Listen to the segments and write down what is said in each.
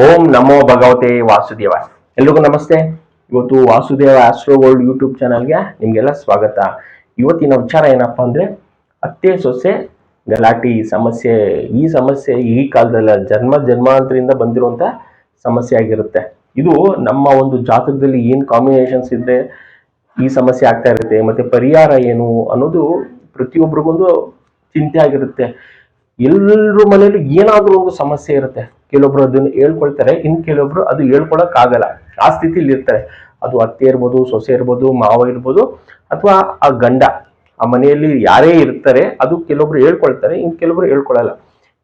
ಓಂ ನಮೋ ಭಗವತೆ ವಾಸುದೇವ. ಎಲ್ರಿಗೂ ನಮಸ್ತೆ. ಇವತ್ತು ವಾಸುದೇವ ಆಸ್ಟ್ರೋ ವರ್ಲ್ಡ್ ಯೂಟ್ಯೂಬ್ ಚಾನಲ್ಗೆ ನಿಮ್ಗೆಲ್ಲ ಸ್ವಾಗತ. ಇವತ್ತಿನ ವಿಚಾರ ಏನಪ್ಪಾ ಅಂದ್ರೆ ಅತ್ತೆ ಸೊಸೆ ಗಲಾಟಿ ಸಮಸ್ಯೆ. ಈ ಸಮಸ್ಯೆ ಈ ಕಾಲದಲ್ಲ, ಜನ್ಮಾಂತರದಿಂದ ಬಂದಿರುವಂತ ಸಮಸ್ಯೆ ಆಗಿರುತ್ತೆ. ಇದು ನಮ್ಮ ಒಂದು ಜಾತಕದಲ್ಲಿ ಏನ್ ಕಾಂಬಿನೇಷನ್ಸ್ ಇದ್ರೆ ಈ ಸಮಸ್ಯೆ ಆಗ್ತಾ ಇರುತ್ತೆ, ಮತ್ತೆ ಪರಿಹಾರ ಏನು ಅನ್ನೋದು ಪ್ರತಿಯೊಬ್ಬರಿಗೊಂದು ಚಿಂತೆ ಆಗಿರುತ್ತೆ. ಎಲ್ಲರ ಮನೇಲಿ ಏನಾದ್ರೂ ಒಂದು ಸಮಸ್ಯೆ ಇರುತ್ತೆ. ಕೆಲವೊಬ್ರು ಅದನ್ನ ಹೇಳ್ಕೊಳ್ತಾರೆ, ಇನ್ ಕೆಲವೊಬ್ರು ಅದು ಹೇಳ್ಕೊಳಕ್ ಆಗಲ್ಲ, ಆ ಸ್ಥಿತಿಲಿ ಇರ್ತಾರೆ. ಅದು ಅತ್ತೆ ಇರ್ಬೋದು, ಸೊಸೆ ಇರ್ಬೋದು, ಮಾವ ಇರ್ಬೋದು, ಅಥವಾ ಆ ಗಂಡ, ಆ ಮನೆಯಲ್ಲಿ ಯಾರೇ ಇರ್ತಾರೆ, ಅದು ಕೆಲವೊಬ್ರು ಹೇಳ್ಕೊಳ್ತಾರೆ, ಇನ್ ಕೆಲವೊಬ್ರು ಹೇಳ್ಕೊಳಲ್ಲ.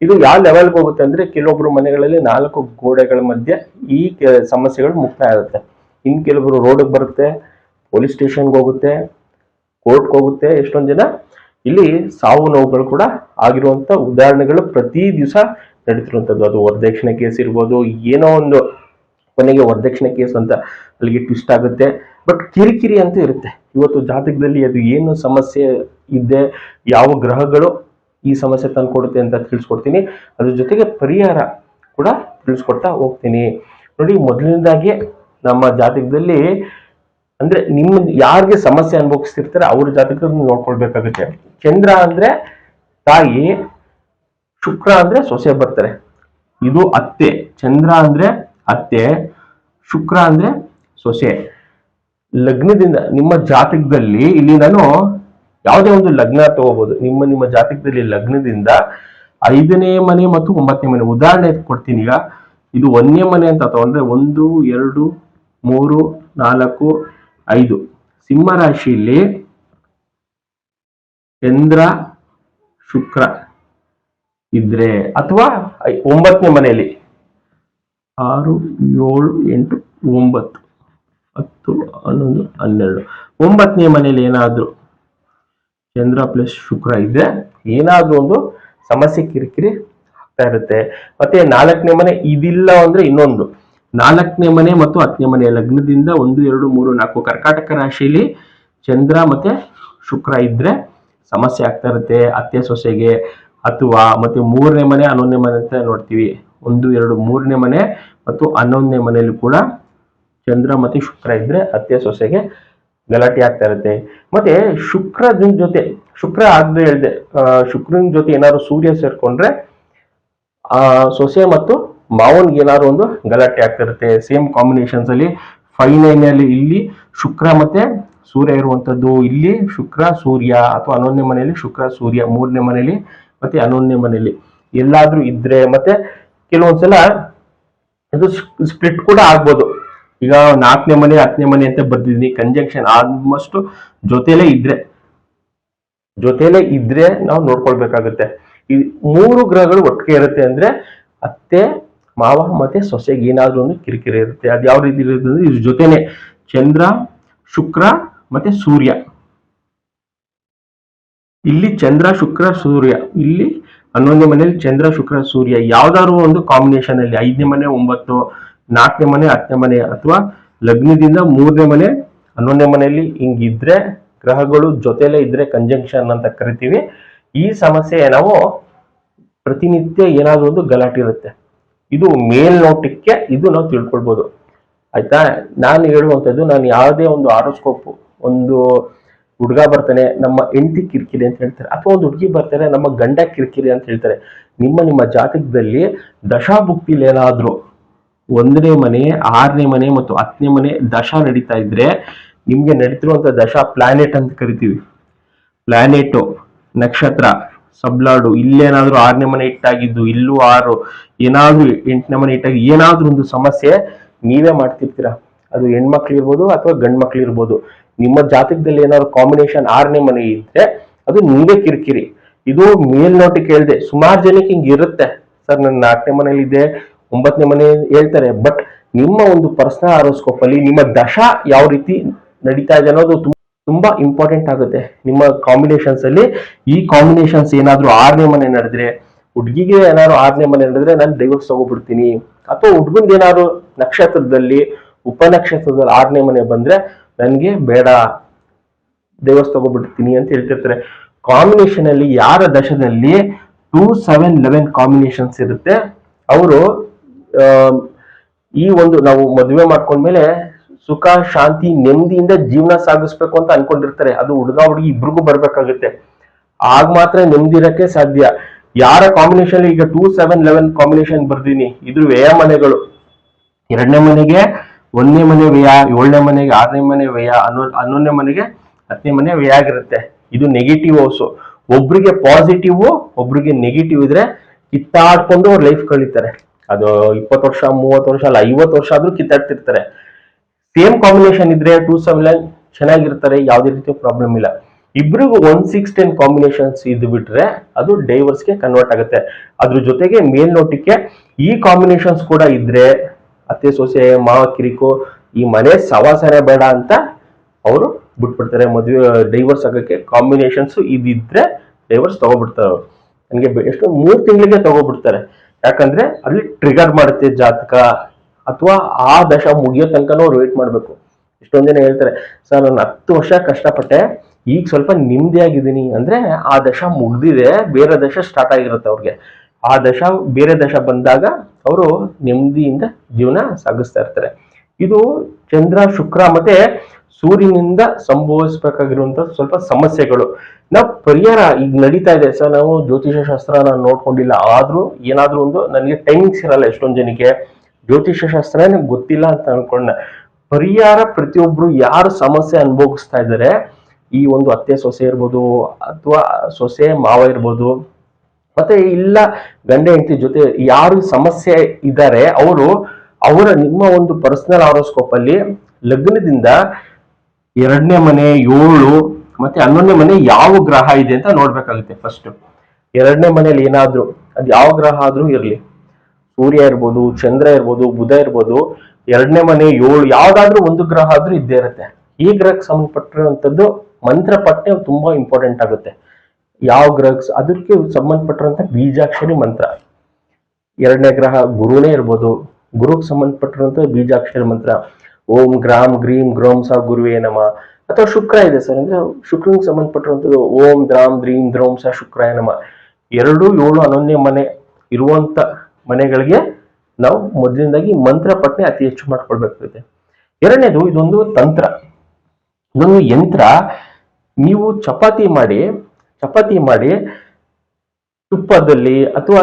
ಇದು ಯಾವ ಲೆವೆಲ್ಗೆ ಹೋಗುತ್ತೆ ಅಂದ್ರೆ ಕೆಲವೊಬ್ರು ಮನೆಗಳಲ್ಲಿ 4 ಗೋಡೆಗಳ ಮಧ್ಯೆ ಈ ಸಮಸ್ಯೆಗಳು ಮುಕ್ತಾಯ ಆಗುತ್ತೆ. ಇನ್ ಕೆಲವೊಬ್ರು ರೋಡ್ಗೆ ಬರುತ್ತೆ, ಪೊಲೀಸ್ ಸ್ಟೇಷನ್ಗೆ ಹೋಗುತ್ತೆ, ಕೋರ್ಟ್ಗೆ ಹೋಗುತ್ತೆ. ಎಷ್ಟೊಂದು ಜನ ಇಲ್ಲಿ ಸಾವು ನೋವುಗಳು ಕೂಡ ಆಗಿರುವಂತ ಉದಾಹರಣೆಗಳು ಪ್ರತಿ ದಿವಸ ನಡೀತಿರುವಂತದ್ದು. ಅದು ವರದಕ್ಷಿಣೆ ಕೇಸ್ ಇರ್ಬೋದು, ಏನೋ ಒಂದು ಕೊನೆಗೆ ವರದಕ್ಷಿಣೆ ಕೇಸ್ ಅಂತ ಅಲ್ಲಿಗೆ ಟ್ವಿಸ್ಟ್ ಆಗುತ್ತೆ. ಬಟ್ ಕಿರಿಕಿರಿ ಅಂತ ಇರುತ್ತೆ. ಇವತ್ತು ಜಾತಕದಲ್ಲಿ ಅದು ಏನು ಸಮಸ್ಯೆ ಇದೆ, ಯಾವ ಗ್ರಹಗಳು ಈ ಸಮಸ್ಯೆ ತಂದ್ಕೊಡುತ್ತೆ ಅಂತ ತಿಳಿಸ್ಕೊಡ್ತೀನಿ. ಅದ್ರ ಜೊತೆಗೆ ಪರಿಹಾರ ಕೂಡ ತಿಳಿಸ್ಕೊಡ್ತಾ ಹೋಗ್ತೀನಿ. ನೋಡಿ, ಮೊದಲನೇದಾಗಿ ನಮ್ಮ ಜಾತಕದಲ್ಲಿ ಅಂದ್ರೆ ನಿಮ್ಮ ಯಾರಿಗೆ ಸಮಸ್ಯೆ ಅನುಭವಿಸ್ತಿರ್ತಾರೆ ಅವ್ರ ಜಾತಕ ನೋಡ್ಕೊಳ್ಬೇಕಾಗುತ್ತೆ. ಚಂದ್ರ ಅಂದ್ರೆ ತಾಯಿ, ಶುಕ್ರ ಅಂದ್ರೆ ಸೊಸೆ ಬರ್ತಾರೆ. ಇದು ಅತ್ತೆ. ಚಂದ್ರ ಅಂದ್ರೆ ಅತ್ತೆ, ಶುಕ್ರ ಅಂದ್ರೆ ಸೊಸೆ. ಲಗ್ನದಿಂದ ನಿಮ್ಮ ಜಾತಕದಲ್ಲಿ ಇಲ್ಲಿ ನಾನು ಯಾವುದೇ ಒಂದು ಲಗ್ನ ತಗೋಬಹುದು. ನಿಮ್ಮ ಜಾತಕದಲ್ಲಿ ಲಗ್ನದಿಂದ 5ನೇ ಮನೆ ಮತ್ತು 9ನೇ ಮನೆ ಉದಾಹರಣೆ ಕೊಡ್ತೀನಿ. ಈಗ ಇದು 1ನೇ ಮನೆ ಅಂತ ತಗೊಂಡ್ರೆ 1, 2, 3, 4, 5 ಸಿಂಹ ರಾಶಿಯಲ್ಲಿ ಚಂದ್ರ ಶುಕ್ರ ಇದ್ರೆ, ಅಥವಾ 9ನೇ ಮನೆಯಲ್ಲಿ 6, 7, 8, 9, 10, 11, 12 9ನೇ ಮನೆಯಲ್ಲಿ ಏನಾದ್ರು ಚಂದ್ರ ಪ್ಲಸ್ ಶುಕ್ರ ಇದ್ರೆ ಏನಾದ್ರೂ ಒಂದು ಸಮಸ್ಯೆ ಕಿರಿಕಿರಿ ಆಗ್ತಾ ಇರುತ್ತೆ. ಮತ್ತೆ 4ನೇ ಮನೆ ಇದಿಲ್ಲ ಅಂದ್ರೆ ಇನ್ನೊಂದು 4ನೇ ಮನೆ ಮತ್ತು 10ನೇ ಮನೆ ಲಗ್ನದಿಂದ 1, 2, 3, 4 ಕರ್ಕಾಟಕ ರಾಶಿಯಲ್ಲಿ ಚಂದ್ರ ಮತ್ತೆ ಶುಕ್ರ ಇದ್ರೆ ಸಮಸ್ಯೆ ಆಗ್ತಾ ಇರುತ್ತೆ ಅತ್ತೆ ಸೊಸೆಗೆ. ಅಥವಾ ಮತ್ತೆ 3ನೇ ಮನೆ 11ನೇ ಮನೆ ಅಂತ ನೋಡ್ತೀವಿ. 1, 2, 3ನೇ ಮನೆ ಮತ್ತು 11ನೇ ಮನೆಯಲ್ಲಿ ಕೂಡ ಚಂದ್ರ ಮತ್ತೆ ಶುಕ್ರ ಇದ್ರೆ ಅತ್ತೆ ಸೊಸೆಗೆ ಗಲಾಟೆ ಆಗ್ತಾ ಇರುತ್ತೆ. ಮತ್ತೆ ಶುಕ್ರ ಆಗದೆ ಹೇಳ್ದೆ, ಶುಕ್ರನ ಜೊತೆ ಏನಾದ್ರು ಸೂರ್ಯ ಸೇರ್ಕೊಂಡ್ರೆ ಆ ಸೊಸೆ ಮತ್ತು ಮಾವನ್ಗೆ ಏನಾದ್ರು ಒಂದು ಗಲಾಟೆ ಆಗ್ತಾ ಇರುತ್ತೆ. ಸೇಮ್ ಕಾಂಬಿನೇಷನ್ಸ್ ಅಲ್ಲಿ 5, 9 ಅಲ್ಲಿ ಇಲ್ಲಿ ಶುಕ್ರ ಮತ್ತೆ ಸೂರ್ಯ ಇರುವಂತದ್ದು, ಇಲ್ಲಿ ಶುಕ್ರ ಸೂರ್ಯ, ಅಥವಾ 11ನೇ ಮನೆಯಲ್ಲಿ ಶುಕ್ರ ಸೂರ್ಯ, 3ನೇ ಮನೆಯಲ್ಲಿ ಮತ್ತೆ 11ನೇ ಮನೆಯಲ್ಲಿ ಎಲ್ಲಾದ್ರೂ ಇದ್ರೆ, ಮತ್ತೆ ಕೆಲವೊಂದ್ಸಲ ಇದು ಸ್ಪ್ಲಿಟ್ ಕೂಡ ಆಗ್ಬೋದು. ಈಗ 4ನೇ ಮನೆ 10ನೇ ಮನೆ ಅಂತ ಬರ್ದಿದ್ದೀನಿ, ಕಂಜಂಕ್ಷನ್ ಆಲ್ಮೋಸ್ಟ್ ಜೊತೆಲೇ ಇದ್ರೆ ನಾವು ನೋಡ್ಕೊಳ್ಬೇಕಾಗುತ್ತೆ. ಈ 3 ಗ್ರಹಗಳು ಒಟ್ಟಿಗೆ ಇರುತ್ತೆ ಅಂದ್ರೆ ಅತ್ತೆ ಮಾವ ಮತ್ತೆ ಸೊಸೆಗೆ ಏನಾದ್ರೂ ಒಂದು ಕಿರಿಕಿರಿ ಇರುತ್ತೆ. ಅದು ಯಾವ ರೀತಿ ಇರುತ್ತೆ ಅಂದ್ರೆ ಇದ್ರ ಜೊತೆನೆ ಚಂದ್ರ ಶುಕ್ರ ಮತ್ತೆ ಸೂರ್ಯ, ಇಲ್ಲಿ ಚಂದ್ರ ಶುಕ್ರ ಸೂರ್ಯ, ಇಲ್ಲಿ 11ನೇ ಮನೆಯಲ್ಲಿ ಚಂದ್ರ ಶುಕ್ರ ಸೂರ್ಯ, ಯಾವ್ದಾದ್ರು ಒಂದು ಕಾಂಬಿನೇಷನ್ ಅಲ್ಲಿ 5ನೇ ಮನೆ 9, 4ನೇ ಮನೆ 10ನೇ ಮನೆ, ಅಥವಾ ಲಗ್ನದಿಂದ 3ನೇ ಮನೆ 11ನೇ ಮನೆಯಲ್ಲಿ ಹಿಂಗಿದ್ರೆ ಗ್ರಹಗಳು ಜೊತೆಲೇ ಇದ್ರೆ ಕಂಜಂಕ್ಷನ್ ಅಂತ ಕರಿತೀವಿ. ಈ ಸಮಸ್ಯೆ ನಾವು ಪ್ರತಿನಿತ್ಯ ಏನಾದ್ರೂ ಒಂದು ಗಲಾಟೆ ಇರುತ್ತೆ. ಇದು ಮೇಲ್ನೋಟಕ್ಕೆ ಇದು ನಾವು ತಿಳ್ಕೊಳ್ಬಹುದು, ಆಯ್ತಾ. ನಾನು ಹೇಳುವಂಥದ್ದು, ನಾನು ಯಾವುದೇ ಒಂದು ಆರೋಸ್ಕೋಪ್, ಒಂದು ಹುಡುಗ ಬರ್ತಾನೆ ನಮ್ಮ ಹೆಂಡತಿ ಕಿರಿಕಿರಿ ಅಂತ ಹೇಳ್ತಾರೆ, ಅಥವಾ ಒಂದು ಹುಡುಗಿ ಬರ್ತಾರೆ ನಮ್ಮ ಗಂಡ ಕಿರಿಕಿರಿ ಅಂತ ಹೇಳ್ತಾರೆ. ನಿಮ್ಮ ಜಾತಕದಲ್ಲಿ ದಶಾಭುಕ್ತಿಲಿ ಏನಾದ್ರು 1ನೇ ಮನೆ 6ನೇ ಮನೆ ಮತ್ತು 10ನೇ ಮನೆ ದಶಾ ನಡೀತಾ ಇದ್ರೆ, ನಿಮ್ಗೆ ನಡೀತಿರುವಂತ ದಶಾ ಪ್ಲಾನೆಟ್ ಅಂತ ಕರಿತೀವಿ. ಪ್ಲಾನೆಟ್ ನಕ್ಷತ್ರ ಸಬ್ಲಾಡು ಇಲ್ಲೇನಾದ್ರೂ 6ನೇ ಮನೆ ಇಟ್ಟಾಗಿದ್ದು, ಇಲ್ಲೂ 6, ಏನಾದ್ರೂ 8ನೇ ಮನೆ ಇಟ್ಟಾಗಿ ಏನಾದ್ರೂ ಒಂದು ಸಮಸ್ಯೆ ನೀವೇ ಮಾಡ್ತಿರ್ತೀರಾ. ಅದು ಹೆಣ್ಮಕ್ಳು ಇರ್ಬೋದು ಅಥವಾ ಗಂಡ್ ಮಕ್ಳು ಇರ್ಬೋದು. ನಿಮ್ಮ ಜಾತಕದಲ್ಲಿ ಏನಾದ್ರು ಕಾಂಬಿನೇಷನ್ 6ನೇ ಮನೆ ಇದ್ರೆ ಅದು ನೀವೇ ಕಿರಿಕಿರಿ. ಇದು ಮೇಲ್ನೋಟಕ್ಕೆ ಹೇಳ್ದೆ, ಸುಮಾರು ಜನಕ್ಕೆ ಹಿಂಗ್ ಇರುತ್ತೆ. ಸರ್ ನನ್ನ 4ನೇ ಮನೇಲಿ ಇದೆ, 9ನೇ ಮನೆ ಹೇಳ್ತಾರೆ. ಬಟ್ ನಿಮ್ಮ ಒಂದು ಪರ್ಸನಲ್ ಆರೋಸ್ಕೋಪ್ ಅಲ್ಲಿ ನಿಮ್ಮ ದಶಾ ಯಾವ ರೀತಿ ನಡೀತಾ ಇದೆ ಅನ್ನೋದು ತುಂಬಾ ಇಂಪಾರ್ಟೆಂಟ್ ಆಗುತ್ತೆ. ನಿಮ್ಮ ಕಾಂಬಿನೇಷನ್ಸ್ ಅಲ್ಲಿ ಈ ಕಾಂಬಿನೇಷನ್ಸ್ ಏನಾದ್ರು 6ನೇ ಮನೆ ನಡೆದ್ರೆ, ಹುಡುಗಿಗೆ ಏನಾದ್ರು 6ನೇ ಮನೆ ನಡೆದ್ರೆ ನಾನು ಡೈವರ್ಸ್ ತಗೋಬಿಡ್ತೀನಿ, ಅಥವಾ ಹುಡುಗನ್ಗೆ ಏನಾದ್ರು ನಕ್ಷತ್ರದಲ್ಲಿ ಉಪನಕ್ಷತ್ರದಲ್ಲಿ 6ನೇ ಮನೆ ಬಂದ್ರೆ ನನ್ಗೆ ಬೇಡ, ಡೈವರ್ಸ್ ತಗೋಬಿಡ್ತೀನಿ ಅಂತ ಹೇಳ್ತಿರ್ತಾರೆ. ಕಾಂಬಿನೇಷನ್ ಅಲ್ಲಿ ಯಾರ ದಶದಲ್ಲಿ 2, 7, 11 ಕಾಂಬಿನೇಷನ್ಸ್ ಇರುತ್ತೆ, ಅವರು ಈ ಒಂದು ನಾವು ಮದುವೆ ಮಾಡ್ಕೊಂಡ್ಮೇಲೆ ಸುಖ ಶಾಂತಿ ನೆಮ್ಮದಿಯಿಂದ ಜೀವನ ಸಾಗಿಸ್ಬೇಕು ಅಂತ ಅನ್ಕೊಂಡಿರ್ತಾರೆ. ಅದು ಹುಡುಗ ಹುಡುಗಿ ಇಬ್ರಿಗೂ ಬರ್ಬೇಕಾಗುತ್ತೆ. ಆಗ ಮಾತ್ರ ನೆಮ್ಮದಿ ಇರಕ್ಕೆ ಸಾಧ್ಯ. ಯಾರ ಕಾಂಬಿನೇಷನ್ ಈಗ 2-7-11 ಕಾಂಬಿನೇಷನ್ ಬರ್ದೀನಿ, ಇದ್ರ ವ್ಯಯ ಮನೆಗಳು. 2ನೇ ಮನೆಗೆ 1ನೇ ಮನೆ ವ್ಯಯ, 7ನೇ ಮನೆಗೆ 6ನೇ ಮನೆ ವ್ಯಯ, 11ನೇ ಮನೆಗೆ 10ನೇ ಮನೆ ವ್ಯಯ ಆಗಿರುತ್ತೆ. ಇದು ನೆಗೆಟಿವ್ ಹೌಸು. ಒಬ್ರಿಗೆ ಪಾಸಿಟಿವ್, ಒಬ್ರಿಗೆ ನೆಗೆಟಿವ್ ಇದ್ರೆ ಕಿತ್ತಾಡ್ಕೊಂಡು ಅವ್ರ ಲೈಫ್ ಕಳೀತಾರೆ. ಅದು 20 ವರ್ಷ 30 ವರ್ಷ ಅಲ್ಲ 50 ವರ್ಷ ಆದ್ರೂ ಕಿತ್ತಾಡ್ತಿರ್ತಾರೆ. ಸೇಮ್ ಕಾಂಬಿನೇಷನ್ ಇದ್ರೆ 2-7 ಚೆನ್ನಾಗಿರ್ತಾರೆ, ಯಾವುದೇ ರೀತಿ ಪ್ರಾಬ್ಲಮ್ ಇಲ್ಲ. ಇಬ್ರಿಗೂ 1-6-10 ಕಾಂಬಿನೇಷನ್ಸ್ ಇದು ಬಿಟ್ರೆ ಅದು ಡೈವರ್ಸ್ಗೆ ಕನ್ವರ್ಟ್ ಆಗುತ್ತೆ. ಅದ್ರ ಜೊತೆಗೆ ಮೇಲ್ನೋಟಕ್ಕೆ ಈ ಕಾಂಬಿನೇಷನ್ಸ್ ಕೂಡ ಇದ್ರೆ ಅತ್ತೆ ಸೊಸೆ ಮಾವ ಕಿರಿಕು ಈ ಮನೆ ಸವಾಸನೆ ಬೇಡ ಅಂತ ಅವರು ಬಿಟ್ಬಿಡ್ತಾರೆ. ಮದುವೆ ಡೈವರ್ಸ್ ಆಗಕ್ಕೆ ಕಾಂಬಿನೇಷನ್ಸ್ ಇದಿದ್ರೆ ಡೈವರ್ಸ್ ತಗೋಬಿಡ್ತಾರೆ ಅವರು. ನನಗೆ ಎಷ್ಟು 3 ತಿಂಗಳಿಗೆ ತಗೋಬಿಡ್ತಾರೆ. ಯಾಕಂದ್ರೆ ಅಲ್ಲಿ ಟ್ರಿಗರ್ ಮಾಡುತ್ತೆ ಜಾತಕ, ಅಥವಾ ಆ ದಶ ಮುಗಿಯೋ ತನಕನೂ ಅವ್ರು ವೇಟ್ ಮಾಡ್ಬೇಕು. ಇಷ್ಟೊಂದ್ ಜನ ಹೇಳ್ತಾರೆ, ಸರ್ ನಾನು 10 ವರ್ಷ ಕಷ್ಟಪಟ್ಟೆ, ಈಗ ಸ್ವಲ್ಪ ನೆಮ್ಮದಿಯಾಗಿದ್ದೀನಿ ಅಂದ್ರೆ ಆ ದಶ ಮುಗ್ದಿದೆ, ಬೇರೆ ದಶ ಸ್ಟಾರ್ಟ್ ಆಗಿರುತ್ತೆ ಅವ್ರಿಗೆ. ಆ ದಶ ಬೇರೆ ದಶ ಬಂದಾಗ ಅವರು ನೆಮ್ಮದಿಯಿಂದ ಜೀವನ ಸಾಗಿಸ್ತಾ ಇರ್ತಾರೆ. ಇದು ಚಂದ್ರ ಶುಕ್ರ ಮತ್ತೆ ಸೂರ್ಯನಿಂದ ಸಂಭವಿಸಬೇಕಾಗಿರುವಂತ ಸ್ವಲ್ಪ ಸಮಸ್ಯೆಗಳು. ನಾವು ಪರಿಹಾರ ಈಗ ನಡೀತಾ ಇದೆ ಸರ್, ನಾವು ಜ್ಯೋತಿಷ ಶಾಸ್ತ್ರ ನಾನು ನೋಡ್ಕೊಂಡಿಲ್ಲ, ಆದ್ರೂ ಏನಾದ್ರೂ ಒಂದು ನನಗೆ ಟೈಮಿಂಗ್ಸ್ ಇರಲ್ಲ. ಎಷ್ಟೊಂದ್ ಜನಕ್ಕೆ ಜ್ಯೋತಿಷ ಶಾಸ್ತ್ರ ನನಗೆ ಗೊತ್ತಿಲ್ಲ ಅಂತ ಅನ್ಕೊಂಡ. ಪರಿಹಾರ ಪ್ರತಿಯೊಬ್ರು ಯಾರು ಸಮಸ್ಯೆ ಅನುಭವಿಸ್ತಾ ಇದ್ದಾರೆ, ಈ ಒಂದು ಅತ್ತೆ ಸೊಸೆ ಇರ್ಬೋದು, ಅಥವಾ ಸೊಸೆ ಮಾವ ಇರ್ಬೋದು, ಮತ್ತೆ ಇಲ್ಲ ಗಂಡ ಹೆಂಡತಿ ಜೊತೆ ಯಾರು ಸಮಸ್ಯೆ ಇದ್ದಾರೆ ಅವರ ನಿಮ್ಮ ಒಂದು ಪರ್ಸನಲ್ ಹಾರೋಸ್ಕೋಪ್ ಅಲ್ಲಿ ಲಗ್ನದಿಂದ 2ನೇ ಮನೆ 7 ಮತ್ತೆ 11ನೇ ಮನೆ ಯಾವ ಗ್ರಹ ಇದೆ ಅಂತ ನೋಡ್ಬೇಕಾಗುತ್ತೆ. ಫಸ್ಟ್ 2ನೇ ಮನೆಯಲ್ಲಿ ಏನಾದ್ರು ಅದು ಯಾವ ಗ್ರಹ ಆದ್ರೂ ಇರ್ಲಿ, ಸೂರ್ಯ ಇರ್ಬೋದು, ಚಂದ್ರ ಇರ್ಬೋದು, ಬುಧ ಇರ್ಬೋದು, 2ನೇ ಮನೆ 7 ಯಾವ್ದಾದ್ರೂ ಒಂದು ಗ್ರಹ ಆದ್ರೂ ಇದ್ದೇ ಇರುತ್ತೆ. ಈ ಗ್ರಹಕ್ಕೆ ಸಂಬಂಧಪಟ್ಟಿರುವಂತದ್ದು ಮಂತ್ರ ಪಟ್ಟೆ ತುಂಬಾ ಇಂಪಾರ್ಟೆಂಟ್ ಆಗುತ್ತೆ. ಯಾವ ಗ್ರಹಕ್ಕೆ ಅದಕ್ಕೆ ಸಂಬಂಧಪಟ್ಟಿರುವಂತ ಬೀಜಾಕ್ಷರಿ ಮಂತ್ರ. 2ನೇ ಗ್ರಹ ಗುರುನೇ ಇರ್ಬೋದು, ಗುರುಗೆ ಸಂಬಂಧಪಟ್ಟಿರುವಂತ ಬೀಜಾಕ್ಷರಿ ಮಂತ್ರ ಓಂ ಗ್ರಾಮ್ ಗ್ರೀಂ ಗ್ರೋಂ ಸ ಗುರುವೇ ನಮ. ಅಥವಾ ಶುಕ್ರ ಇದೆ ಸರ್ ಅಂದ್ರೆ ಶುಕ್ರನಿಗೆ ಸಂಬಂಧಪಟ್ಟಿರುವಂತದ್ದು ಓಂ ದ್ರಾಮ್ ದ್ರೀಂ ದ್ರೋಂ ಸ ಶುಕ್ರಾಯ ನಮ. 2, 7, 11ನೇ ಮನೆ ಇರುವಂತ ಮನೆಗಳಿಗೆ ನಾವು ಮೊದಲಿಂದಾಗಿ ಮಂತ್ರ ಪಟ್ನೆ ಅತಿ ಹೆಚ್ಚು ಮಾಡ್ಕೊಳ್ಬೇಕಾಗುತ್ತೆ. 2ನೇದು ಇದೊಂದು ತಂತ್ರ, ಇದೊಂದು ಯಂತ್ರ. ನೀವು ಚಪಾತಿ ಮಾಡಿ ತುಪ್ಪದಲ್ಲಿ ಅಥವಾ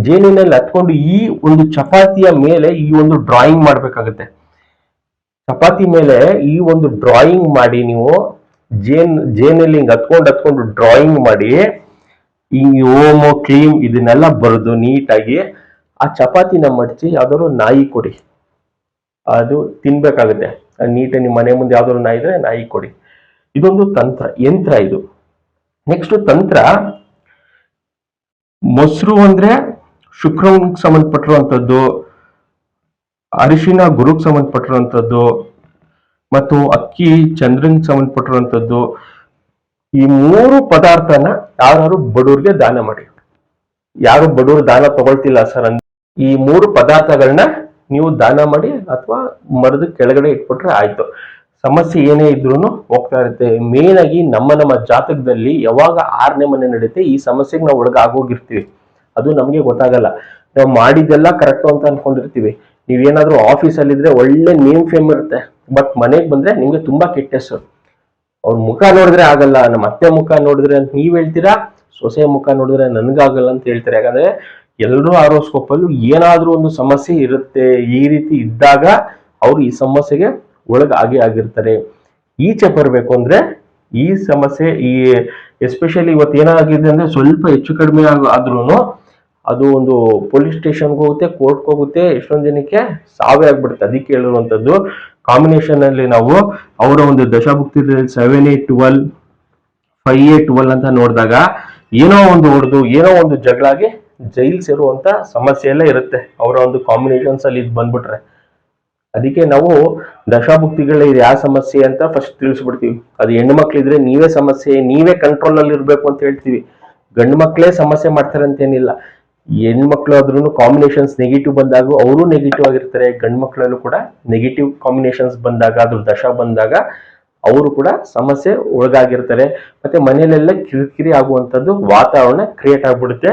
ಜೇನಿನಲ್ಲಿ ಹತ್ಕೊಂಡು ಈ ಒಂದು ಚಪಾತಿಯ ಮೇಲೆ ಈ ಒಂದು ಡ್ರಾಯಿಂಗ್ ಮಾಡ್ಬೇಕಾಗತ್ತೆ. ಚಪಾತಿ ಮೇಲೆ ಈ ಒಂದು ಡ್ರಾಯಿಂಗ್ ಮಾಡಿ ನೀವು ಜೇನಲ್ಲಿ ಹಿಂಗ್ ಹತ್ಕೊಂಡು ಡ್ರಾಯಿಂಗ್ ಮಾಡಿ ಈ ಓಮ್ ಕ್ಲೀಮ್ ಇದನ್ನೆಲ್ಲ ಬರೆದು ನೀಟಾಗಿ ಆ ಚಪಾತಿನ ಮಡಚಿ ಯಾವ್ದಾದ್ರು ನಾಯಿ ಕೊಡಿ, ಅದು ತಿನ್ಬೇಕಾಗುತ್ತೆ. ನೀಟಾಗಿ ನಿಮ್ಮ ಮನೆ ಮುಂದೆ ಯಾವ್ದಾದ್ರು ನಾಯಿ ಇದ್ರೆ ನಾಯಿ ಕೊಡಿ. ಇದೊಂದು ಯಂತ್ರ ಇದು. ನೆಕ್ಸ್ಟ್ ತಂತ್ರ, ಮೊಸರು ಅಂದ್ರೆ ಶುಕ್ರನಿಗೆ ಸಂಬಂಧಪಟ್ಟಿರುವಂತದ್ದು, ಅರಿಶಿನ ಗುರುಗೆ ಸಂಬಂಧಪಟ್ಟಿರುವಂತದ್ದು, ಮತ್ತು ಅಕ್ಕಿ ಚಂದ್ರನಿಗೆ ಸಂಬಂಧಪಟ್ಟಿರುವಂತದ್ದು. ಈ 3 ಪದಾರ್ಥನ ಯಾರು ಬಡವ್ರಿಗೆ ದಾನ ಮಾಡಿ. ಯಾರು ಬಡವರು ದಾನ ತಗೊಳ್ತಿಲ್ಲ ಸರ್ ಅಂತ ಈ 3 ಪದಾರ್ಥಗಳನ್ನ ನೀವು ದಾನ ಮಾಡಿ ಅಥವಾ ಮರದ ಕೆಳಗಡೆ ಇಟ್ಬಿಟ್ರೆ ಆಯ್ತು. ಸಮಸ್ಯೆ ಏನೇ ಇದ್ರೂ ಹೋಗ್ತಾ ಇರುತ್ತೆ. ಮೇನ್ ಆಗಿ ನಮ್ಮ ಜಾತಕದಲ್ಲಿ ಯಾವಾಗ 6ನೇ ಮನೆ ನಡೆಯುತ್ತೆ ಈ ಸಮಸ್ಯೆಗೆ ನಾವು ಒಳಗಾಗೋಗಿರ್ತೀವಿ. ಅದು ನಮ್ಗೆ ಗೊತ್ತಾಗಲ್ಲ. ನಾವು ಮಾಡಿದ್ದೆಲ್ಲ ಕರೆಕ್ಟ್ ಅಂತ ಅನ್ಕೊಂಡಿರ್ತೀವಿ. ನೀವೇನಾದ್ರೂ ಆಫೀಸಲ್ಲಿ ಇದ್ರೆ ಒಳ್ಳೆ ನೇಮ್ ಫೇಮ್ ಇರುತ್ತೆ, ಬಟ್ ಮನೆಗೆ ಬಂದ್ರೆ ನಿಮ್ಗೆ ತುಂಬಾ ಕೆಟ್ಟ ಹೆಸರು. ಅವ್ರ ಮುಖ ನೋಡಿದ್ರೆ ಆಗಲ್ಲ, ನಮ್ಮ ಅತ್ತೆ ಮುಖ ನೋಡಿದ್ರೆ ಅಂತ ನೀವ್ ಹೇಳ್ತೀರಾ, ಸೊಸೆ ಮುಖ ನೋಡಿದ್ರೆ ನನ್ಗಾಗಲ್ಲ ಅಂತ ಹೇಳ್ತಾರೆ. ಯಾಕಂದ್ರೆ ಎಲ್ಲರೂ ಹಾರೋಸ್ಕೋಪ್ ಅಲ್ಲೂ ಏನಾದ್ರೂ ಒಂದು ಸಮಸ್ಯೆ ಇರುತ್ತೆ. ಈ ರೀತಿ ಇದ್ದಾಗ ಅವ್ರು ಈ ಸಮಸ್ಯೆಗೆ ಆಗಿರ್ತಾರೆ. ಈಚೆ ಬರ್ಬೇಕು ಅಂದ್ರೆ ಈ ಸಮಸ್ಯೆ ಎಸ್ಪೆಷಲಿ ಇವತ್ತು ಏನಾಗಿದೆ ಅಂದ್ರೆ ಸ್ವಲ್ಪ ಹೆಚ್ಚು ಕಡಿಮೆ ಆದ್ರೂ ಅದು ಒಂದು ಪೊಲೀಸ್ ಸ್ಟೇಷನ್ಗೆ ಹೋಗುತ್ತೆ, ಕೋರ್ಟ್ಗೆ ಹೋಗುತ್ತೆ, ಎಷ್ಟೊಂದ್ ಜನಕ್ಕೆ ಸಾವೇ ಆಗ್ಬಿಡುತ್ತೆ. ಅದಕ್ಕೆ ಹೇಳಿರುವಂತದ್ದು ಕಾಂಬಿನೇಷನ್ ಅಲ್ಲಿ ನಾವು ಅವರ ಒಂದು ದಶಾಭುಕ್ತಿದಲ್ಲಿ 7-8-12 5-8-12 ಅಂತ ನೋಡಿದಾಗ ಏನೋ ಒಂದು ಹೊಡೆದು ಏನೋ ಒಂದು ಜಗಳಾಗಿ ಜೈಲ್ ಸೇರುವಂತ ಸಮಸ್ಯೆ ಎಲ್ಲ ಇರುತ್ತೆ ಅವರ ಒಂದು ಕಾಂಬಿನೇಷನ್ಸ್ ಅಲ್ಲಿ ಇದು ಬಂದ್ಬಿಟ್ರೆ. ಅದಕ್ಕೆ ನಾವು ದಶಾಭುಕ್ತಿಗಳ ಇದು ಯಾವ ಸಮಸ್ಯೆ ಅಂತ ಫಸ್ಟ್ ತಿಳಿಸ್ಬಿಡ್ತೀವಿ. ಅದು ಹೆಣ್ಣು ಮಕ್ಳಿದ್ರೆ ನೀವೇ ಸಮಸ್ಯೆ, ನೀವೇ ಕಂಟ್ರೋಲ್ ಅಲ್ಲಿ ಇರ್ಬೇಕು ಅಂತ ಹೇಳ್ತೀವಿ. ಗಂಡು ಮಕ್ಳೇ ಸಮಸ್ಯೆ ಮಾಡ್ತಾರೆ ಅಂತ ಏನಿಲ್ಲ. ಹೆಣ್ಮಕ್ಳು ಆದ್ರೂ ಕಾಂಬಿನೇಷನ್ಸ್ ನೆಗೆಟಿವ್ ಬಂದಾಗ ಅವರು ನೆಗೆಟಿವ್ ಆಗಿರ್ತಾರೆ. ಗಂಡು ಮಕ್ಳಲ್ಲೂ ಕೂಡ ನೆಗೆಟಿವ್ ಕಾಂಬಿನೇಷನ್ಸ್ ಬಂದಾಗ, ಅದ್ರ ದಶಾ ಬಂದಾಗ ಅವರು ಕೂಡ ಸಮಸ್ಯೆ ಒಳಗಾಗಿರ್ತಾರೆ. ಮತ್ತೆ ಮನೆಯಲ್ಲೆಲ್ಲ ಕಿರಿಕಿರಿ ಆಗುವಂತದ್ದು ವಾತಾವರಣ ಕ್ರಿಯೇಟ್ ಆಗ್ಬಿಡುತ್ತೆ.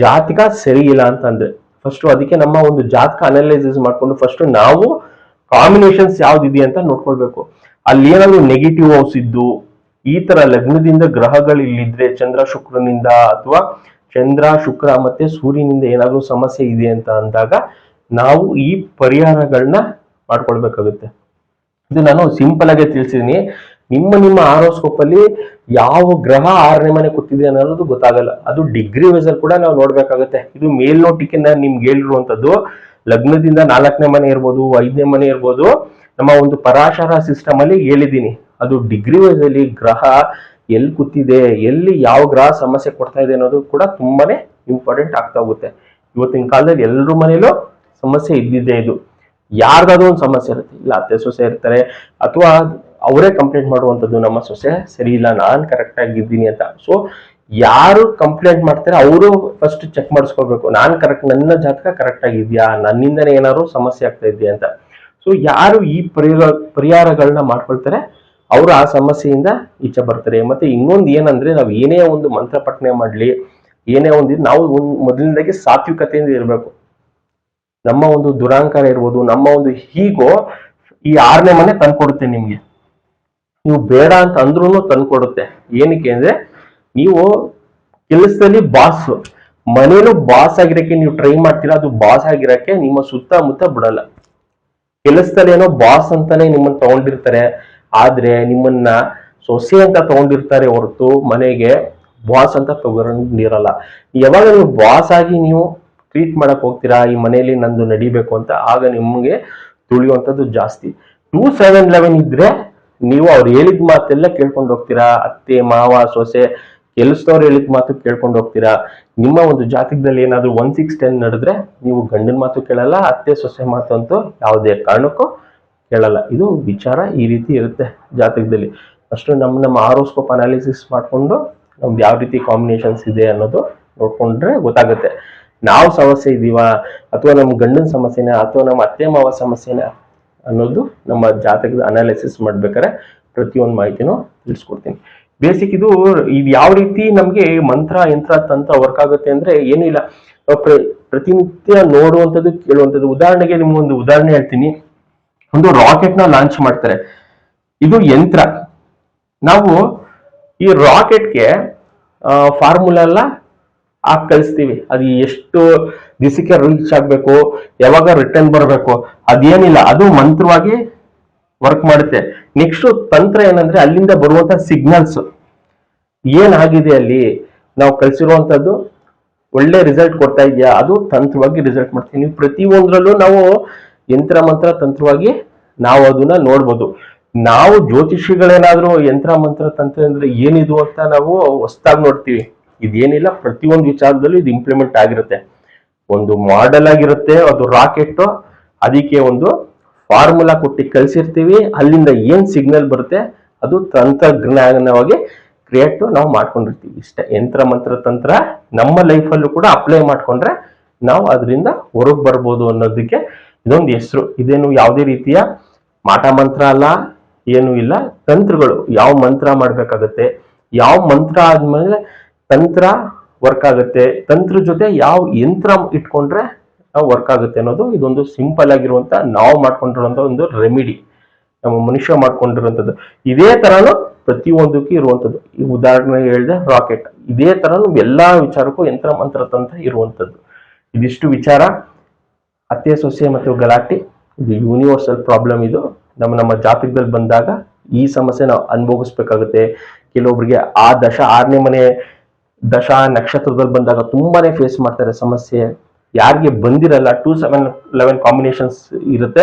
ಜಾತಕ ಸರಿ ಇಲ್ಲ ಅಂತಂದ್ರೆ ಫಸ್ಟ್ ಅದಕ್ಕೆ ನಮ್ಮ ಒಂದು ಜಾತಕ ಅನಲೈಸಿಸ್ ಮಾಡ್ಕೊಂಡು ಫಸ್ಟ್ ನಾವು ಕಾಂಬಿನೇಷನ್ಸ್ ಯಾವ್ದಿದೆ ಅಂತ ನೋಡ್ಕೊಳ್ಬೇಕು. ಅಲ್ಲಿ ಏನಾದ್ರು ನೆಗೆಟಿವ್ ಹೌಸ್ ಇದ್ದು ಈ ತರ ಲಗ್ನದಿಂದ ಗ್ರಹಗಳು ಇಲ್ಲಿದ್ರೆ ಚಂದ್ರ ಶುಕ್ರನಿಂದ ಅಥವಾ ಚಂದ್ರ ಶುಕ್ರ ಮತ್ತೆ ಸೂರ್ಯನಿಂದ ಏನಾದ್ರು ಸಮಸ್ಯೆ ಇದೆ ಅಂತ ಅಂದಾಗ ನಾವು ಈ ಪರಿಹಾರಗಳನ್ನ ಮಾಡ್ಕೊಳ್ಬೇಕಾಗುತ್ತೆ. ಇದು ನಾನು ಸಿಂಪಲ್ ಆಗಿ ತಿಳಿಸಿದೀನಿ. ನಿಮ್ಮ ಆರೋಸ್ಕೋಪ್ ಅಲ್ಲಿ ಯಾವ ಗ್ರಹ 6ನೇ ಮನೆ ಕೂತಿದೆ ಅನ್ನೋದು ಗೊತ್ತಾಗಲ್ಲ. ಅದು ಡಿಗ್ರಿ ವೈಸ್ ಕೂಡ ನಾವು ನೋಡ್ಬೇಕಾಗುತ್ತೆ. ಇದು ಮೇಲ್ನೋಟಿಕೆ ನಾನು ನಿಮ್ಗೆ ಹೇಳಿರುವಂತದ್ದು ಲಗ್ನದಿಂದ 4ನೇ ಮನೆ ಇರ್ಬೋದು, 5ನೇ ಮನೆ ಇರ್ಬೋದು, ನಮ್ಮ ಒಂದು ಪರಾಶರ ಸಿಸ್ಟಮ್ ಅಲ್ಲಿ ಹೇಳಿದ್ದೀನಿ. ಅದು ಡಿಗ್ರಿ ವೈಸ್ ಅಲ್ಲಿ ಗ್ರಹ ಎಲ್ಲಿ ಕೂತಿದೆ, ಎಲ್ಲಿ ಯಾವ ಗ್ರಹ ಸಮಸ್ಯೆ ಕೊಡ್ತಾ ಇದೆ ಅನ್ನೋದು ಕೂಡ ತುಂಬಾನೇ ಇಂಪಾರ್ಟೆಂಟ್ ಆಗ್ತಾ ಹೋಗುತ್ತೆ. ಇವತ್ತಿನ ಕಾಲದಲ್ಲಿ ಎಲ್ಲರ ಮನೇಲೂ ಸಮಸ್ಯೆ ಇದ್ದಿದ್ದೇ ಇದು. ಯಾರ್ದಾದ್ರೂ ಒಂದು ಸಮಸ್ಯೆ ಇರುತ್ತೆ, ಇಲ್ಲ ಅತ್ತೆ ಸೊಸೆ ಇರ್ತಾರೆ ಅಥವಾ ಅವರೇ ಕಂಪ್ಲೇಂಟ್ ಮಾಡುವಂಥದ್ದು ನಮ್ಮ ಸೊಸೆ ಸರಿ ಇಲ್ಲ, ನಾನ್ ಕರೆಕ್ಟ್ ಆಗಿದ್ದೀನಿ ಅಂತ. ಸೊ ಯಾರು ಕಂಪ್ಲೇಂಟ್ ಮಾಡ್ತಾರೆ ಅವರು ಫಸ್ಟ್ ಚೆಕ್ ಮಾಡಿಸ್ಕೋಬೇಕು, ನಾನ್ ಕರೆಕ್ಟ್, ನನ್ನ ಜಾತಕ ಕರೆಕ್ಟ್ ಆಗಿದ್ಯಾ, ನನ್ನಿಂದನೇ ಏನಾದ್ರು ಸಮಸ್ಯೆ ಆಗ್ತಾ ಇದೆಯಾ ಅಂತ. ಸೊ ಯಾರು ಈ ಪರಿಹಾರಗಳನ್ನ ಮಾಡ್ಕೊಳ್ತಾರೆ ಅವರು ಆ ಸಮಸ್ಯೆಯಿಂದ ಈಚೆ ಬರ್ತಾರೆ. ಮತ್ತೆ ಇನ್ನೊಂದು ಏನಂದ್ರೆ ನಾವು ಏನೇ ಒಂದು ಮಂತ್ರ ಪಠನೆ ಮಾಡ್ಲಿ, ಏನೇ ಒಂದು ನಾವು ಮೊದಲನೇದಾಗಿ ಸಾತ್ವಿಕತೆಯಿಂದ ಇರಬೇಕು. ನಮ್ಮ ಒಂದು ದುರಾಂಕಾರ ಇರ್ಬೋದು, ನಮ್ಮ ಒಂದು ಹೀಗೋ ಈ 6ನೇ ಮನೆ ತಂದ್ಕೊಡುತ್ತೆ ನಿಮ್ಗೆ. ನೀವು ಬೇಡ ಅಂತ ಅಂದ್ರೂ ತಂದ್ಕೊಡುತ್ತೆ. ಏನಕ್ಕೆ ಅಂದ್ರೆ ನೀವು ಕೆಲಸದಲ್ಲಿ ಬಾಸ್, ಮನೇಲೂ ಬಾಸ್ ಆಗಿರಕ್ಕೆ ನೀವು ಟ್ರೈ ಮಾಡ್ತೀರಾ, ಅದು ಬಾಸ್ ಆಗಿರಕ್ಕೆ ನಿಮ್ಮ ಸುತ್ತಮುತ್ತ ಬಿಡಲ್ಲ. ಕೆಲಸದಲ್ಲಿ ಏನೋ ಬಾಸ್ ಅಂತಾನೆ ನಿಮ್ಮನ್ನ ತಗೊಂಡಿರ್ತಾರೆ, ಆದ್ರೆ ನಿಮ್ಮನ್ನ ಸೊಸೆ ಅಂತ ತಗೊಂಡಿರ್ತಾರೆ ಹೊರತು ಮನೆಗೆ ಬಾಸ್ ಅಂತ ತಗೊಂಡಿರಲ್ಲ. ಯಾವಾಗ ನೀವು ಬಾಸ್ ಆಗಿ ನೀವು ಟ್ರೀಟ್ ಮಾಡಕ್ ಹೋಗ್ತೀರಾ, ಈ ಮನೆಯಲ್ಲಿ ನಂದು ನಡಿಬೇಕು ಅಂತ, ಆಗ ನಿಮ್ಗೆ ತುಳಿಯುವಂಥದ್ದು ಜಾಸ್ತಿ. 2-7-11 ಇದ್ರೆ ನೀವು ಅವ್ರು ಹೇಳಿದ ಮಾತೆಲ್ಲ ಕೇಳ್ಕೊಂಡು ಹೋಗ್ತೀರಾ. ಅತ್ತೆ ಮಾವ ಸೊಸೆ ಕೆಲಸದವ್ರು ಹೇಳಿದ ಮಾತು ಕೇಳ್ಕೊಂಡು ಹೋಗ್ತೀರಾ. ನಿಮ್ಮ ಒಂದು ಜಾತಕದಲ್ಲಿ ಏನಾದ್ರು 1-6-10 ನಡೆದ್ರೆ ನೀವು ಗಂಡನ ಮಾತು ಕೇಳಲ್ಲ, ಅತ್ತೆ ಸೊಸೆ ಮಾತು ಅಂತೂ ಯಾವುದೇ ಕಾರಣಕ್ಕೂ ಕೇಳಲ್ಲ. ಇದು ವಿಚಾರ ಈ ರೀತಿ ಇರುತ್ತೆ ಜಾತಕದಲ್ಲಿ. ಅಷ್ಟು ನಮ್ಮ ಆರೋಸ್ಕೋಪ್ ಅನಾಲಿಸಿಸ್ ಮಾಡ್ಕೊಂಡು ನಮ್ದು ಯಾವ ರೀತಿ ಕಾಂಬಿನೇಷನ್ಸ್ ಇದೆ ಅನ್ನೋದು ನೋಡ್ಕೊಂಡ್ರೆ ಗೊತ್ತಾಗುತ್ತೆ. ನಾವು ಸಮಸ್ಯೆ ಇದೀವಾ ಅಥವಾ ನಮ್ಮ ಗಂಡನ ಸಮಸ್ಯೆನ ಅಥವಾ ನಮ್ಮ ಅತ್ತೆ ಮಾವ ಸಮಸ್ಯೆನ ಅನ್ನೋದು ನಮ್ಮ ಜಾತಕದ ಅನಾಲಿಸಿಸ್ ಮಾಡ್ಬೇಕಾದ್ರೆ ಪ್ರತಿಯೊಂದು ಮಾಹಿತಿನೂ ತಿಳಿಸ್ಕೊಡ್ತೀನಿ. ಬೇಸಿಕ್ ಇದು ಯಾವ ರೀತಿ ನಮ್ಗೆ ಮಂತ್ರ ಯಂತ್ರ ತಂತ್ರ ವರ್ಕ್ ಆಗುತ್ತೆ ಅಂದ್ರೆ ಏನಿಲ್ಲ, ಪ್ರತಿನಿತ್ಯ ನೋಡುವಂಥದ್ದು ಕೇಳುವಂಥದ್ದು. ಉದಾಹರಣೆಗೆ ನಿಮ್ಗೊಂದು ಉದಾಹರಣೆ ಹೇಳ್ತೀನಿ. ಒಂದು ರಾಕೆಟ್ ನ ಲಾಂಚ್ ಮಾಡ್ತಾರೆ, ಇದು ಯಂತ್ರ. ನಾವು ಈ ರಾಕೆಟ್ಗೆ ಫಾರ್ಮುಲಾ ಎಲ್ಲ ಹಾಕಿ ಕಳಿಸ್ತೀವಿ. ಅದು ಎಷ್ಟು ದಿವಸಕ್ಕೆ ರೀಚ್ ಆಗ್ಬೇಕು, ಯಾವಾಗ ರಿಟರ್ನ್ ಬರಬೇಕು, ಅದೇನಿಲ್ಲ, ಅದು ಮಂತ್ರವಾಗಿ ವರ್ಕ್ ಮಾಡುತ್ತೆ. ನೆಕ್ಸ್ಟ್ ತಂತ್ರ ಏನಂದ್ರೆ ಅಲ್ಲಿಂದ ಬರುವಂತ ಸಿಗ್ನಲ್ಸ್ ಏನಾಗಿದೆ, ಅಲ್ಲಿ ನಾವು ಕಳಿಸಿರುವಂತದ್ದು ಒಳ್ಳೆ ರಿಸಲ್ಟ್ ಕೊಡ್ತಾ ಇದೆಯಾ, ಅದು ತಂತ್ರವಾಗಿ ರಿಸಲ್ಟ್ ಮಾಡ್ತೀವಿ. ನೀವು ಪ್ರತಿಯೊಂದ್ರಲ್ಲೂ ನಾವು ಯಂತ್ರ ಮಂತ್ರ ತಂತ್ರವಾಗಿ ನಾವು ಅದನ್ನ ನೋಡ್ಬೋದು. ನಾವು ಜ್ಯೋತಿಷಿಗಳೇನಾದ್ರೂ ಯಂತ್ರ ಮಂತ್ರ ತಂತ್ರ ಅಂದ್ರೆ ಏನಿದು ಅಂತ ನಾವು ಹೊಸದಾಗಿ ನೋಡ್ತೀವಿ. ಇದೇನಿಲ್ಲ, ಪ್ರತಿಯೊಂದು ವಿಚಾರದಲ್ಲೂ ಇದು ಇಂಪ್ಲಿಮೆಂಟ್ ಆಗಿರುತ್ತೆ. ಒಂದು ಮಾಡೆಲ್ ಆಗಿರುತ್ತೆ, ಅದು ರಾಕೆಟ್, ಅದಕ್ಕೆ ಒಂದು ಫಾರ್ಮುಲಾ ಕೊಟ್ಟು ಕಳ್ಸಿರ್ತೀವಿ. ಅಲ್ಲಿಂದ ಏನ್ ಸಿಗ್ನಲ್ ಬರುತ್ತೆ ಅದು ತಂತ್ರಜ್ಞಾನವಾಗಿ ಕ್ರಿಯೇಟ್ ನಾವು ಮಾಡ್ಕೊಂಡಿರ್ತೀವಿ. ಇಷ್ಟೇ ಯಂತ್ರ ಮಂತ್ರ ತಂತ್ರ ನಮ್ಮ ಲೈಫಲ್ಲೂ ಕೂಡ ಅಪ್ಲೈ ಮಾಡ್ಕೊಂಡ್ರೆ ನಾವು ಅದರಿಂದ ಹೊರಗೆ ಬರ್ಬೋದು ಅನ್ನೋದಕ್ಕೆ ಇದೊಂದು ಹೆಸರು. ಇದೇನು ಯಾವುದೇ ರೀತಿಯ ಮಾಟ ಮಂತ್ರ ಅಲ್ಲ, ಏನು ಇಲ್ಲ. ತಂತ್ರಗಳು ಯಾವ ಮಂತ್ರ ಮಾಡ್ಬೇಕಾಗತ್ತೆ, ಯಾವ ಮಂತ್ರ ಆದ್ಮೇಲೆ ತಂತ್ರ ವರ್ಕ್ ಆಗುತ್ತೆ, ತಂತ್ರ ಜೊತೆ ಯಾವ ಯಂತ್ರ ಇಟ್ಕೊಂಡ್ರೆ ನಾವು ವರ್ಕ್ ಆಗುತ್ತೆ ಅನ್ನೋದು ಇದೊಂದು ಸಿಂಪಲ್ ಆಗಿರುವಂತ ನಾವು ಮಾಡ್ಕೊಂಡಿರುವಂತ ಒಂದು ರೆಮಿಡಿ, ನಮ್ಮ ಮನುಷ್ಯ ಮಾಡ್ಕೊಂಡಿರುವಂತದ್ದು. ಇದೇ ತರನು ಪ್ರತಿಯೊಂದಕ್ಕೂ ಇರುವಂತದ್ದು. ಈ ಉದಾಹರಣೆ ಹೇಳಿದೆ ರಾಕೆಟ್, ಇದೇ ತರನು ಎಲ್ಲಾ ವಿಚಾರಕ್ಕೂ ಯಂತ್ರ ಮಂತ್ರ ತಂತ್ರ ಇರುವಂತದ್ದು. ಇದಿಷ್ಟು ವಿಚಾರ ಅತ್ತೆ ಸೊಸೆ ಮತ್ತು ಗಲಾಟೆ, ಇದು ಯೂನಿವರ್ಸಲ್ ಪ್ರಾಬ್ಲಮ್. ಇದು ನಮ್ಮ ಜಾತಕದಲ್ಲಿ ಬಂದಾಗ ಈ ಸಮಸ್ಯೆ ನಾವು ಅನುಭವಿಸ್ಬೇಕಾಗುತ್ತೆ. ಕೆಲವೊಬ್ಬರಿಗೆ ಆ 6ನೇ ಮನೆ ದಶ ನಕ್ಷತ್ರದಲ್ಲಿ ಬಂದಾಗ ತುಂಬಾನೇ ಫೇಸ್ ಮಾಡ್ತಾರೆ ಸಮಸ್ಯೆ. ಯಾರಿಗೆ ಬಂದಿರಲ್ಲ 2-7-11 ಕಾಂಬಿನೇಷನ್ಸ್ ಇರುತ್ತೆ,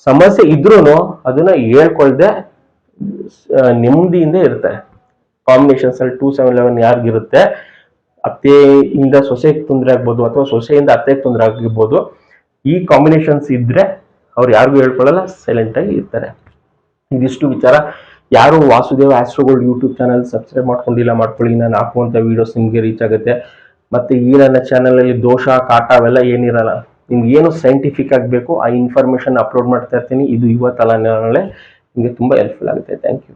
ಸಮಸ್ಯೆ ಇದ್ರೂ ಅದನ್ನ ಹೇಳ್ಕೊಳ್ದೆ ನೆಮ್ಮದಿಯಿಂದ ಇರ್ತಾರೆ. ಕಾಂಬಿನೇಷನ್ಸ್ ಅಲ್ಲಿ 2-7-11 ಯಾರಿಗಿರುತ್ತೆ, ಅತ್ತೆಯಿಂದ ಸೊಸೆಗೆ ತೊಂದರೆ ಆಗ್ಬೋದು ಅಥವಾ ಸೊಸೆಯಿಂದ ಅತ್ತೆಗೆ ತೊಂದರೆ ಆಗಿರ್ಬೋದು, ಈ ಕಾಂಬಿನೇಷನ್ಸ್ ಇದ್ರೆ ಅವ್ರು ಯಾರಿಗೂ ಹೇಳ್ಕೊಳ್ಳಲ್ಲ, ಸೈಲೆಂಟ್ ಆಗಿ ಇರ್ತಾರೆ. ಇದಿಷ್ಟು ವಿಚಾರ. ಯಾರು ವಾಸುದೇವ ಆಸ್ಟ್ರೋಗೋಲ್ಡ್ ಯೂಟ್ಯೂಬ್ ಚಾನಲ್ ಸಬ್ಸ್ಕ್ರೈಬ್ ಮಾಡ್ಕೊಂಡಿಲ್ಲ, ಮಾಡ್ಕೊಳ್ಳಿ. ನಾನು ಹಾಕುವಂತ ವಿಡಿಯೋಸ್ ನಿಮ್ಗೆ ರೀಚ್ ಆಗುತ್ತೆ. ಮತ್ತೆ ಈ ನನ್ನ ಚಾನಲ್ ಅಲ್ಲಿ ದೋಷ ಕಾಟ ಅವೆಲ್ಲ ಏನಿರಲ್ಲ. ನಿಮ್ಗೆ ಏನು ಸೈಂಟಿಫಿಕ್ ಆಗಬೇಕು ಆ ಇನ್ಫಾರ್ಮೇಶನ್ ಅಪ್ಲೋಡ್ ಮಾಡ್ತಾ ಇರ್ತೀನಿ. ಇದು ಇವತ್ತಲ್ಲ ನಾಳೆ ನಿಮಗೆ ತುಂಬಾ ಹೆಲ್ಪ್ಫುಲ್ ಆಗುತ್ತೆ. Thank you.